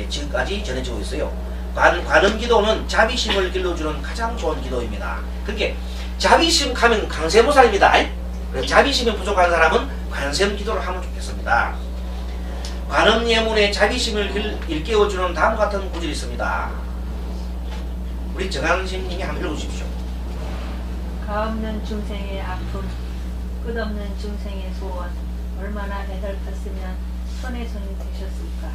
지금까지 전해지고 있어요. 관음기도는 자비심을 길러주는 가장 좋은 기도입니다. 그렇게 자비심 하면 강세보살입니다. 자비심이 부족한 사람은 관세음기도를 하면 좋겠습니다. 관음예문의 자비심을 일깨워주는 다음과 같은 구절이 있습니다. 우리 정한심님이 한번 읽어주십시오. 가없는 중생의 아픔, 끝없는 중생의 소원, 얼마나 애달팠으면 천의 손이 되셨을까?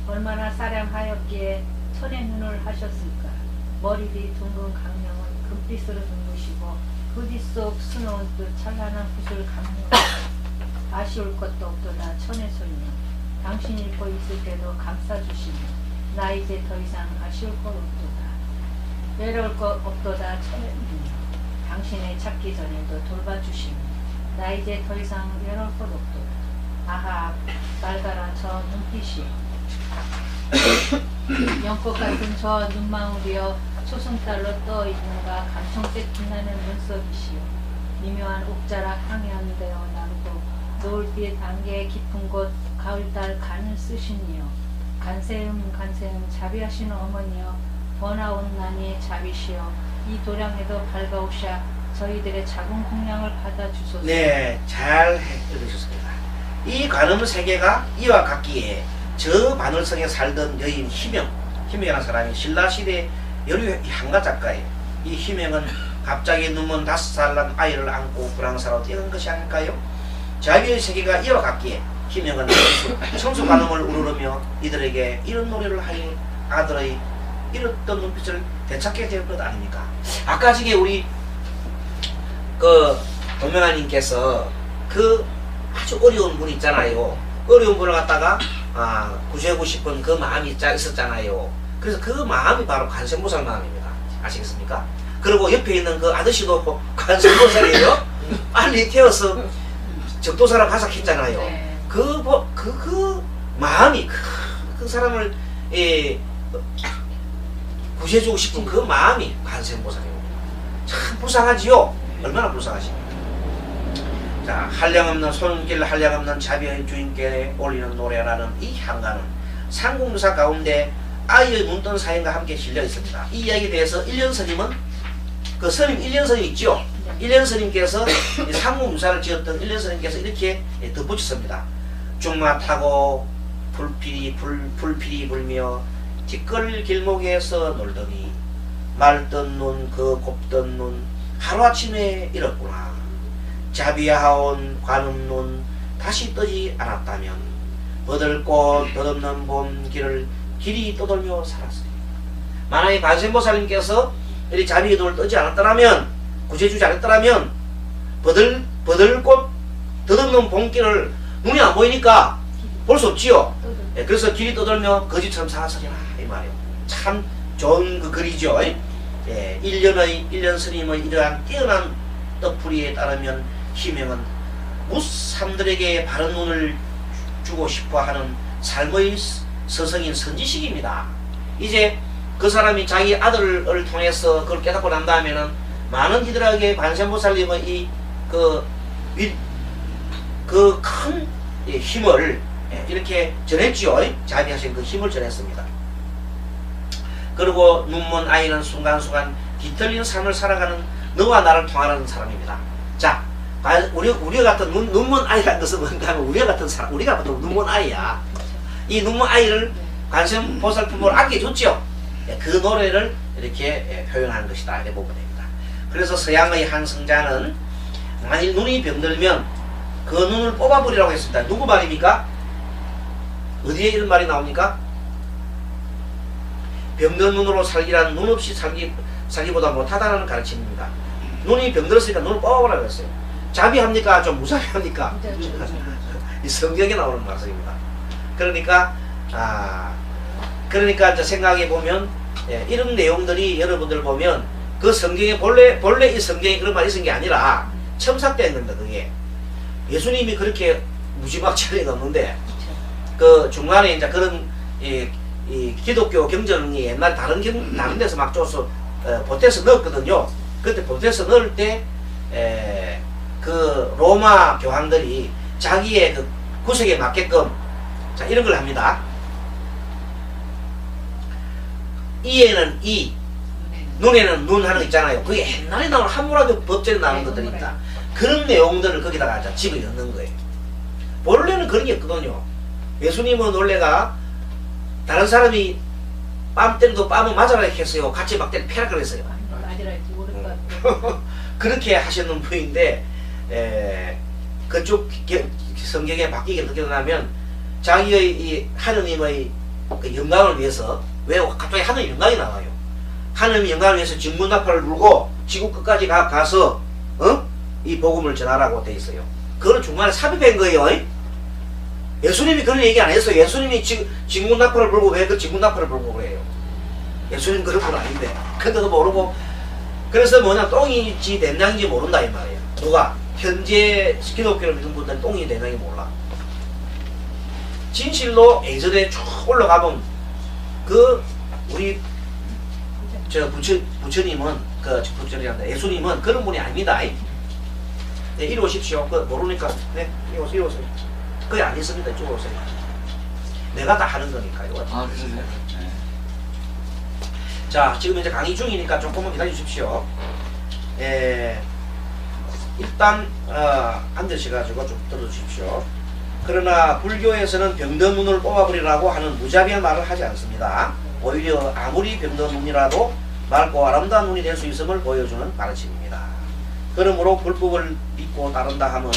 얼마나 사량하였기에 천의 눈을 하셨을까? 머리 뒤 둥근 강령은 금빛으로 눈부시고 그 뒷속 수놓은 듯 찬란한 구슬 강령. 아쉬울 것도 없도다 천의 손이여. 당신이 입고 있을 때도 감싸주시며 나 이제 더 이상 아쉬울 것 없도다. 외로울 것 없도다 천의 눈이여. 당신의 찾기 전에도 돌봐주시며 나 이제 더 이상 외로울 것 없도다. 아하 맑아라 저 눈빛이여. 연꽃 같은 저 눈망울이여. 초승달로 떠 있는가 감청색 빛나는 눈썹이시여. 미묘한 옥자락 향연되어 나르고 노을빛 안개 깊은 곳 가을달 간을 쓰시니여. 간세음 자비하시는 어머니여. 번아온 난이 자비시여. 이 도량에도 밝아오샤 저희들의 작은 공양을 받아주소서. 네, 잘 읽으셨습니다. 이 관음 세계가 이와 같기에 저 바늘성에 살던 여인 희명이라는 사람이 신라시대 여류 향가 작가예요. 이 희명은 갑자기 눈먼 5살 난 아이를 안고 불황사로 뛰어간 것이 아닐까요? 자비의 세계가 이와 같기에 희명은 청수 관음을 우르르며 이들에게 이런 노래를 하여 아들의 잃었던 눈빛을 되찾게 될 것 아닙니까? 아까 저게 우리 동명아님께서 아주 어려운 분 있잖아요. 어려운 분을 갖다가 구제하고 싶은 그 마음이 있었잖아요. 그래서 그 마음이 바로 관세음보살 마음입니다. 아시겠습니까? 그리고 옆에 있는 그 아저씨도 관세음보살이에요. 빨리 태워서 적도사랑 가삭했잖아요. 네. 그 마음이 그 사람을 구제해주고 싶은 그 마음이 관세음보살입니다. 참 불쌍하지요? 얼마나 불쌍하십니까? 자, 한량없는 손길 한량없는 자비의 주인께 올리는 노래라는 이 향가는 상국유사 가운데 아이의 눈뜬 사연과 함께 실려 있습니다. 이 이야기에 대해서 일련스님은 그 스님 일련스님 있죠? 일련스님께서 상국유사를 지었던 일련스님께서 이렇게 덧붙였습니다. 중마 타고 불필이 불며 뒷걸 길목에서 놀더니 맑던 눈 그 곱던 눈 하루아침에 잃었구나. 자비하온 관음눈 다시 뜨지 않았다면 버들꽃 덧없는 봄 길을 길이 떠돌며 살았어요. 만약에 관세음보살님께서 이 자비의 눈을 뜨지 않았더라면, 구제해주지 않았더라면 버들꽃 덧없는 봄길을 눈이 안 보이니까 볼 수 없지요. 그래서 길이 떠돌며 거지처럼 살았으리라 이 말이에요. 참 좋은 그 글이죠. 일년 스님의 이러한 뛰어난 떡풀이에 따르면 희명은 무삼들에게 바른 눈을 주고 싶어하는 삶의 서성인 선지식입니다. 이제 그 사람이 자기 아들을 통해서 그걸 깨닫고 난 다음에는 많은 이들에게 관세음보살님의 그 큰 힘을 이렇게 전했지요. 자비하신 그 힘을 전했습니다. 그리고 눈먼 아이는 순간순간 뒤틀린 삶을 살아가는 너와 나를 통하는 사람입니다. 자, 우리가 같은 눈먼 아이라는 것은 뭔가 하면 우리가 같은 사람, 우리가 보통 눈먼 아이야. 이 눈먼 아이를 관세음보살 품으로 아껴줬죠. 그 노래를 이렇게 표현하는 것이다. 이렇게 보면 됩니다. 그래서 서양의 한 성자는 만일 눈이 병들면 그 눈을 뽑아버리라고 했습니다. 누구 말입니까? 어디에 이런 말이 나옵니까? 병든 눈으로 살기란 눈 없이 살기보다 못하다는 가르침입니다. 눈이 병들었으니까 눈을 뽑아보라고 했어요. 자비합니까? 좀 무자비합니까? 이 성경에 나오는 말씀입니다. 그러니까 이제 생각해 보면 이런 내용들이 여러분들 보면 그 성경에 본래 이 성경에 그런 말이 있은 게 아니라 첨삭된 겁니다. 그게 예수님이 그렇게 무지막지하게 넣었는데 그 중간에 이제 그런 이 기독교 경전이 옛날 다른 데서 막 줘서 보태서 넣었거든요. 그때 보태서 넣을 때 그 로마 교황들이 자기의 그 구색에 맞게끔 자 이런 걸 합니다. 이에는 이, 눈에는 눈 하는 거 있잖아요. 그게 옛날에 나온 하무라비 법전에 나오는 것들이 있다. 그런 내용들을 거기다가 집어넣는 거예요. 본래는 그런 게 없거든요. 예수님은 원래가 다른 사람이 뺨 때려도 뺨을 맞아라 했어요. 같이 막 때려 패라 그랬어요. 맞으라 했지 모를 것 같고. 그렇게 하셨는 분인데 그쪽 성경에 바뀌게 느껴나면 자기의 이 하느님의 그 영광을 위해서 왜 갑자기 하느님 영광이 나와요. 하느님 영광을 위해서 직문나팔을 불고 지구 끝까지 가서 이 복음을 전하라고 돼 있어요. 그거는 중간에 삽입한 거예요. 예수님이 그런 얘기 안 했어요. 예수님이 직문나팔을 불고 왜 그 직문나팔을 불고 그래요. 예수님 그런 건 아닌데 근데도 모르고 그래서 뭐냐 똥인지 된장인지 모른다 이 말이에요. 누가? 현재 기독교를 믿는 분들은 똥이 된장이 몰라. 진실로 예전에 쭉 올라가면 그 우리 저 부처님은 부처님한테 예수님은 그런 분이 아닙니다. 네, 이리 오십시오. 그 모르니까 네 이리 오세요. 그게 안 있습니다. 이쪽으로 오세요. 내가 다 하는 거니까요. 아 그러세요? 네. 자 지금 이제 강의 중이니까 조금만 기다려 주십시오. 일단 앉으셔가지고 좀 들어주십시오. 그러나 불교에서는 병든 눈을 뽑아버리라고 하는 무자비한 말을 하지 않습니다. 오히려 아무리 병든 눈이라도 맑고 아름다운 눈이 될 수 있음을 보여주는 가르침입니다. 그러므로 불법을 믿고 따른다 하면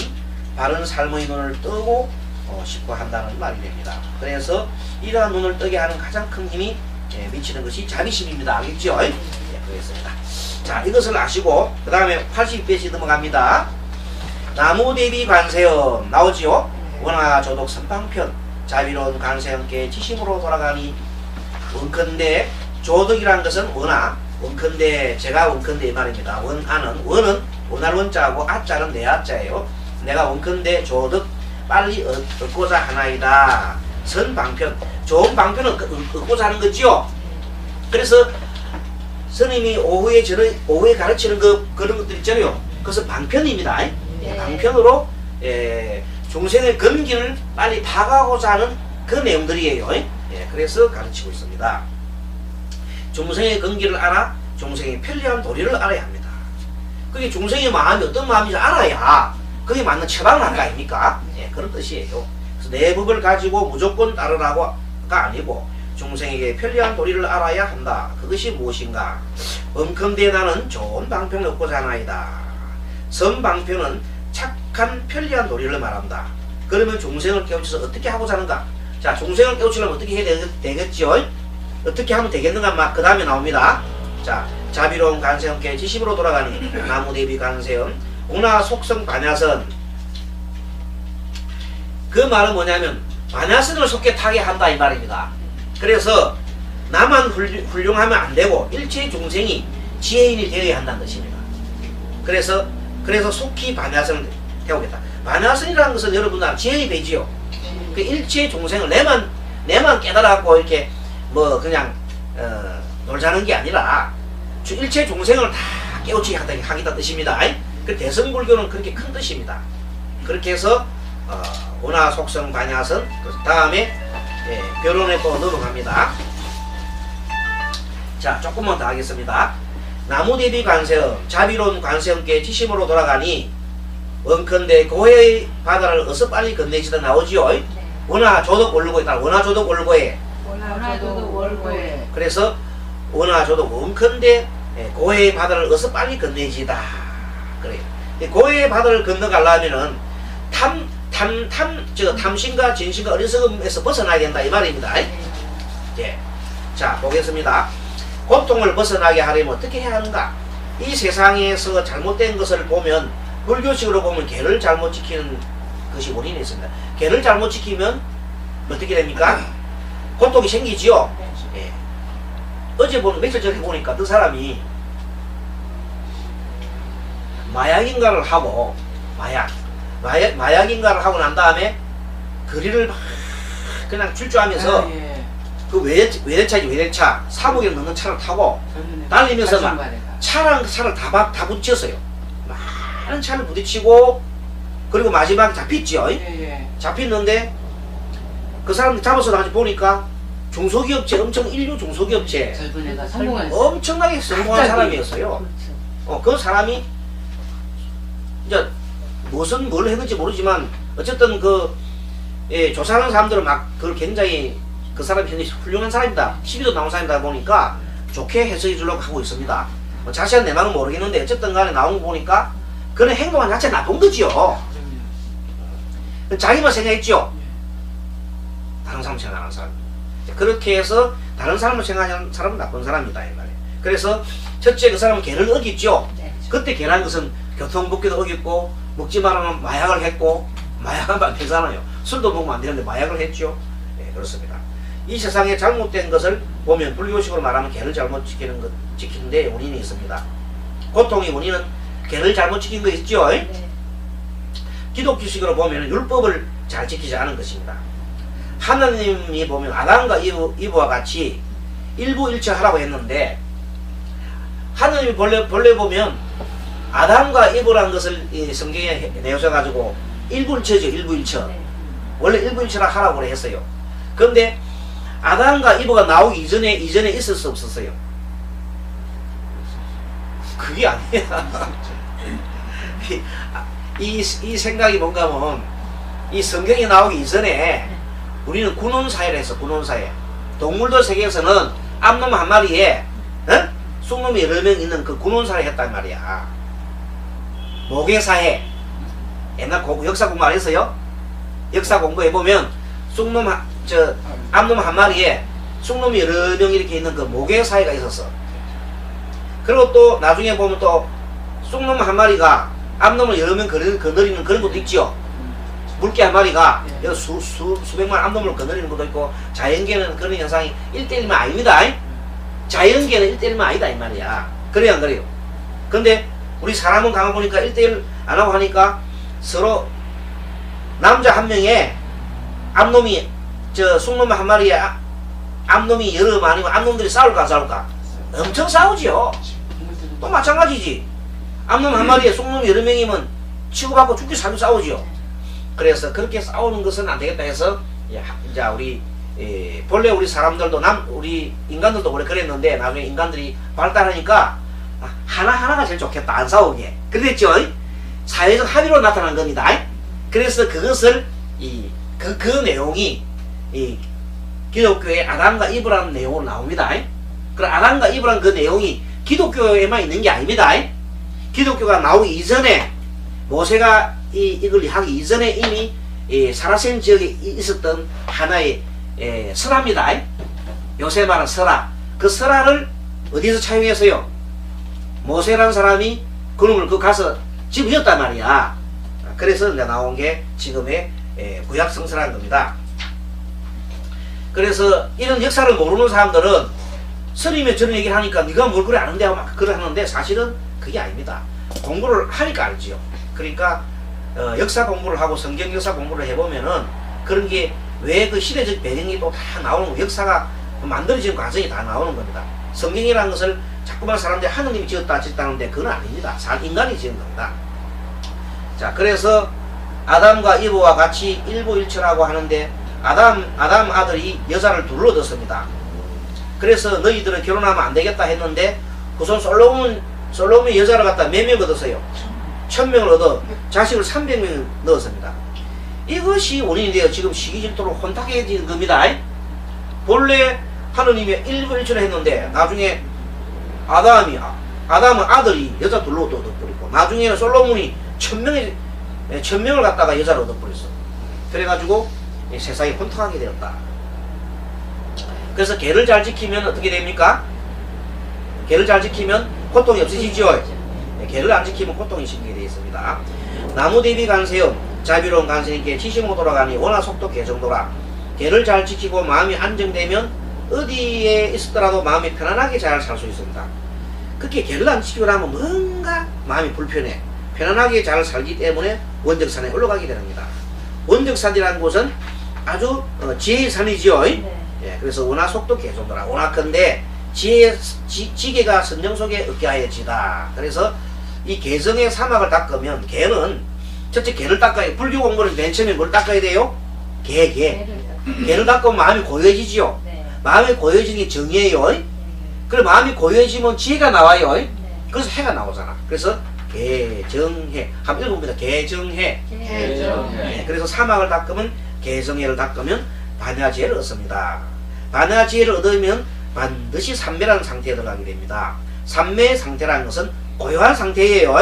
바른 삶의 눈을 뜨고 싶고 한다는 말이 됩니다. 그래서 이러한 눈을 뜨게 하는 가장 큰 힘이 미치는 것이 자비심입니다. 알겠죠? 네, 그렇습니다. 자, 이것을 아시고 그 다음에 82페이지 넘어갑니다. 나무대비 관세음 나오지요? 원하조독 선방편 자비로운 관세음께 지심으로 돌아가니 원컨대 조덕이라는 것은 원컨대 제가 원컨대 이 말입니다. 원은 원할 원자하고 아자는 내 아자예요. 내가 원컨대 조덕 빨리 얻고자 하나이다. 선방편 좋은 방편은 얻고자 하는 거지요. 그래서 스님이 오후에 가르치는 그런 것들 있잖아요. 그것은 방편입니다. 네. 방편으로 중생의 근기를 빨리 파가고자 하는 그 내용들이에요. 그래서 가르치고 있습니다. 중생의 근기를 알아 중생의 편리한 도리를 알아야 합니다. 그게 중생의 마음이 어떤 마음인지 알아야 그게 맞는 처방을 할 거 아닙니까? 그런 뜻이에요. 그래서 내 법을 가지고 무조건 따르라고가 아니고 중생에게 편리한 도리를 알아야 한다. 그것이 무엇인가? 엄컨대 나는 좋은 방편을 얻고자 하나이다. 선방편은 착한 편리한 도리를 말한다. 그러면 중생을 깨우쳐서 어떻게 하고자 하는가? 자, 중생을 깨우치려면 어떻게 해야 되겠죠? 어떻게 하면 되겠는가? 그 다음에 나옵니다. 자, 자비로운 관세음께 지심으로 돌아가니 나무대비 관세음 운하 속성 반야선. 그 말은 뭐냐면 반야선을 속게 타게 한다 이 말입니다. 그래서 나만 훌륭하면 안 되고 일체 중생이 지혜인이 되어야 한다는 것입니다. 그래서 속히 반야선을 태우겠다. 반야선이라는 것은 여러분들 지혜의 배지요. 그 일체 중생을 내만 깨달아갖고 이렇게 뭐 그냥 놀자는 게 아니라 일체 중생을 다 깨우치게 하겠다는 뜻입니다. 그 대승불교는 그렇게 큰 뜻입니다. 그렇게 해서 운하 속성 반야선 그 다음에 결론에 또 넘어갑니다. 자, 조금만 더 하겠습니다. 나무대비 관세음 자비로운 관세음께 지심으로 돌아가니 원컨대 고해의 바다를 어서 빨리 건네지다 나오지요. 네. 원하조독 원고에 따라 원하조독 원고에 원하조독 원고에 그래서 원하조독 원컨대 고해의 바다를 어서 빨리 건네지다 그래요. 고해의 바다를 건너가려면은 탐심과 진심과 어리석음에서 벗어나야 된다 이 말입니다. 예. 자, 보겠습니다. 고통을 벗어나게 하려면 어떻게 해야 하는가? 이 세상에서 잘못된 것을 보면 불교식으로 보면 계를 잘못 지키는 것이 원인이 있습니다. 계를 잘못 지키면 어떻게 됩니까? 고통이 생기지요. 예. 어제 며칠 전에 보니까 그 사람이 마약인가를 하고 마약인가를 하고 난 다음에 거리를 막 그냥 출주하면서 그 외제차 사복에 넣는 차를 타고 달리면서 막 차랑 다 부딪혔어요. 많은 차를 부딪히고 그리고 마지막에 잡혔죠. 잡혔는데 그 사람 잡아서 나중에 보니까 중소기업체 엄청 인류 중소기업체 젊은 애가 성공했어. 엄청나게 성공한 갑자기. 사람이었어요. 그렇죠. 그 사람이 이제 무슨 뭘 했는지 모르지만 어쨌든 조사하는 사람들은 막 그걸 굉장히 그 사람이 굉장히 훌륭한 사람이다, TV도 나온 사람이다 보니까 좋게 해석해 주려고 하고 있습니다. 뭐 자세한 내막은 모르겠는데 어쨌든 간에 나온 거 보니까 그런 행동한 자체 나쁜 거지요. 자기만 생각했죠. 다른 사람 생각하는 사람. 그렇게 해서 다른 사람을 생각하는 사람은 나쁜 사람이다 옛날에. 그래서 첫째 그 사람은 계를 어겼죠. 네. 그때 계란 것은 교통법규도 어겼고 먹지 말라면 마약을 했고 마약은 안 되잖아요. 술도 먹으면 안 되는데 마약을 했죠. 네, 그렇습니다. 이 세상에 잘못된 것을 보면 불교식으로 말하면 계를 잘못 지키는 데 원인이 있습니다. 고통의 원인은 계를 잘못 지킨 거 있죠. 네. 기독교식으로 보면 율법을 잘 지키지 않은 것입니다. 하나님이 보면 아담과 이브와 같이 일부일처하라고 했는데 하나님이 본래 보면 아담과 이브라는 것을 이 성경에 내오셔가지고 일부일처죠. 일부일처. 네. 원래 일부일처라 하라고 했어요. 그런데 아담과 이브가 나오기 이전에 있을 수 없었어요. 그게 아니야. 이 생각이 뭔가 하면 이 성경이 나오기 이전에 우리는 군혼사회를 했어. 군혼사회. 동물들 세계에서는 암놈 한 마리에 쑥놈이 여러 명 있는 그 군혼사회를 했단 말이야. 모계사회. 옛날 역사 공부 안 했어요? 역사 공부해보면 암놈 한 마리에 쑥놈이 여러 명 이렇게 있는 그 모계사회가 있었어. 그리고 또 나중에 보면 또 쑥놈 한 마리가 암놈을 여러 명 거느리는 그런 것도 있죠. 물개 한 마리가 수백만 암놈을 거느리는 것도 있고, 자연계는 그런 현상이 1대1만 아닙니다. 자연계는 1대1만 아니다 이 말이야. 그래요 안 그래요? 근데 우리 사람은 가만 보니까 1대1 안 하고 하니까 서로 남자 한 명에 암놈이 쑥놈 한 마리에 암놈이 여러 마리면 암놈들이 싸울까 안 싸울까? 엄청 싸우지요. 또 마찬가지지. 암놈 한 마리에 쑥놈이 여러 명이면 치고받고 죽기 살기 싸우지요. 그래서 그렇게 싸우는 것은 안 되겠다 해서 이제 우리 본래 우리 사람들도 우리 인간들도 원래 그랬는데 나중에 인간들이 발달하니까 하나하나가 제일 좋겠다, 안 싸우게. 그랬죠. 사회적 합의로 나타난 겁니다. 그래서 그것을 그 내용이 기독교의 아담과 이브라는 내용으로 나옵니다. 그럼 아담과 이브라는 그 내용이 기독교에만 있는 게 아닙니다. 기독교가 나오기 이전에 모세가 이걸 하기 이전에 이미 사라센 지역에 있었던 하나의 설화입니다. 요새 말하는 설화. 그 설화를 어디서 차용해서요? 모세라는 사람이 그놈을 가서 집으셨단 말이야. 그래서 이제 나온 게 지금의 구약 성서라는 겁니다. 그래서 이런 역사를 모르는 사람들은 스님이 저런 얘기를 하니까 네가 뭘 그래 아는데 막 그래 하는데 사실은 그게 아닙니다. 공부를 하니까 알지요. 그러니까 역사 공부를 하고 성경 역사 공부를 해보면은 그런 게 왜 그 시대적 배경이 또 다 나오는 거, 역사가 만들어지는 과정이 다 나오는 겁니다. 성경이라는 것을 자꾸만 사람들이 하느님이 지었다는데 그건 아닙니다. 인간이 지은 겁니다. 자, 그래서 아담과 이브와 같이 일부일처라고 하는데 아담 아들이 여자를 둘로 얻었습니다. 그래서 너희들은 결혼하면 안 되겠다 했는데 우선 솔로몬이 여자를 갖다 몇 명 얻었어요? 1000명을 얻어 자식을 300명 넣었습니다. 이것이 원인이 되어 지금 시기질투로 혼탁해진 겁니다. 본래 하느님이 일부일처를 했는데 나중에 아담은 아들이 여자 둘로 또 얻어버리고 나중에는 솔로몬이 1000명을 갖다가 여자를 얻어버렸어. 그래가지고 세상이 혼탁하게 되었다. 그래서 개를 잘 지키면 어떻게 됩니까? 개를 잘 지키면 고통이 없으시죠? 개를 안 지키면 고통이 생기게 되어 있습니다. 나무 대비 간세음 자비로운 간세님께 75도라 가니 원하 속도 개정도라. 개를 잘 지키고 마음이 안정되면 어디에 있었더라도 마음이 편안하게 잘 살 수 있습니다. 그렇게 개를 안 지키고 나면 뭔가 마음이 불편해. 편안하게 잘 살기 때문에 원적산에 올라가게 됩니다. 원적산이라는 곳은 아주 지혜의 산이지요. 네. 예, 그래서 원하 속도 개정도라. 원하건대 지게가 선정 속에 얻게 하여지다. 그래서 이 개성의 사막을 닦으면 개는 첫째 개를 닦아야, 불교 공부는 맨 처음에 뭘 닦아야 돼요? 개를 닦으면 마음이 고요해지지요. 네. 마음이 고요해지는 게 정이에요. 그래 마음이 고요해지면 지혜가 나와요. 그래서 해가 나오잖아. 그래서 개정해. 한번 읽어봅니다. 개정해. 개정해. 그래서 사막을 닦으면 개정해를 닦으면 반야지혜를 얻습니다. 반야지혜를 얻으면 반드시 삼매라는 상태에 들어가게 됩니다. 삼매의 상태라는 것은 고요한 상태예요.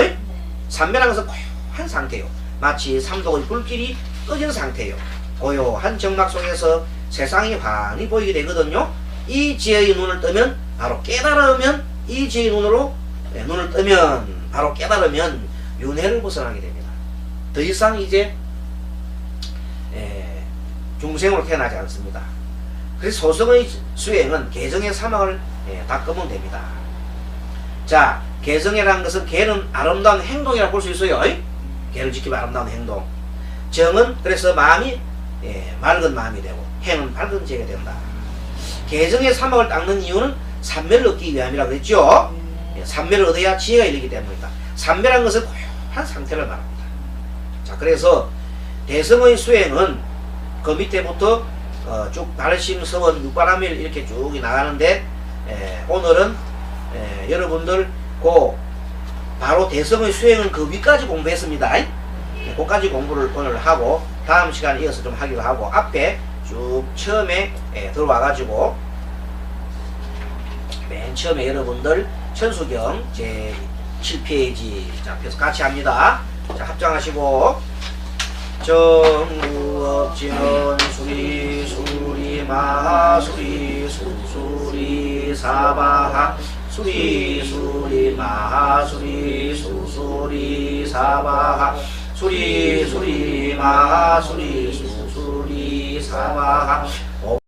삼매라는 것은 고요한 상태요. 마치 삼독의 불길이 꺼진 상태요. 고요한 정막 속에서 세상이 환히 보이게 되거든요. 이 지혜의 눈을 뜨면 바로 깨달으면 이 지혜의 눈으로 눈을 뜨면 바로 깨달으면 윤회를 벗어나게 됩니다. 더 이상 이제 중생으로 태어나지 않습니다. 그래서 소승의 수행은 개정의 사막을 닦으면 됩니다. 자, 개정이라는 것은 개는 아름다운 행동이라고 볼 수 있어요. 개를 지키면 아름다운 행동. 정은 그래서 마음이 맑은 마음이 되고 행은 밝은 지혜가 된다. 개정의 사막을 닦는 이유는 삼매를 얻기 위함이라고 했죠. 삼매를 얻어야 지혜가 일리기 때문이다. 삼매라는 것은 고요한 상태를 말합니다. 자, 그래서 대성의 수행은 그 밑에부터 쭉 발심, 서원, 육바라밀 이렇게 쭉 나가는데 오늘은 여러분들 바로 대성의 수행은 그 위까지 공부했습니다. 그까지 공부를 오늘 하고 다음 시간에 이어서 좀 하기로 하고 앞에 쭉 처음에 들어와가지고 맨 처음에 여러분들 천수경 제 7페이지 자, 앞에서 같이 합니다. 자, 합장하시고 정무업지연 수리 수리 마수리 수수리 사바하 수리 수리 마수리 수수리 사바하 수리 수리 마수리 수수리 사바하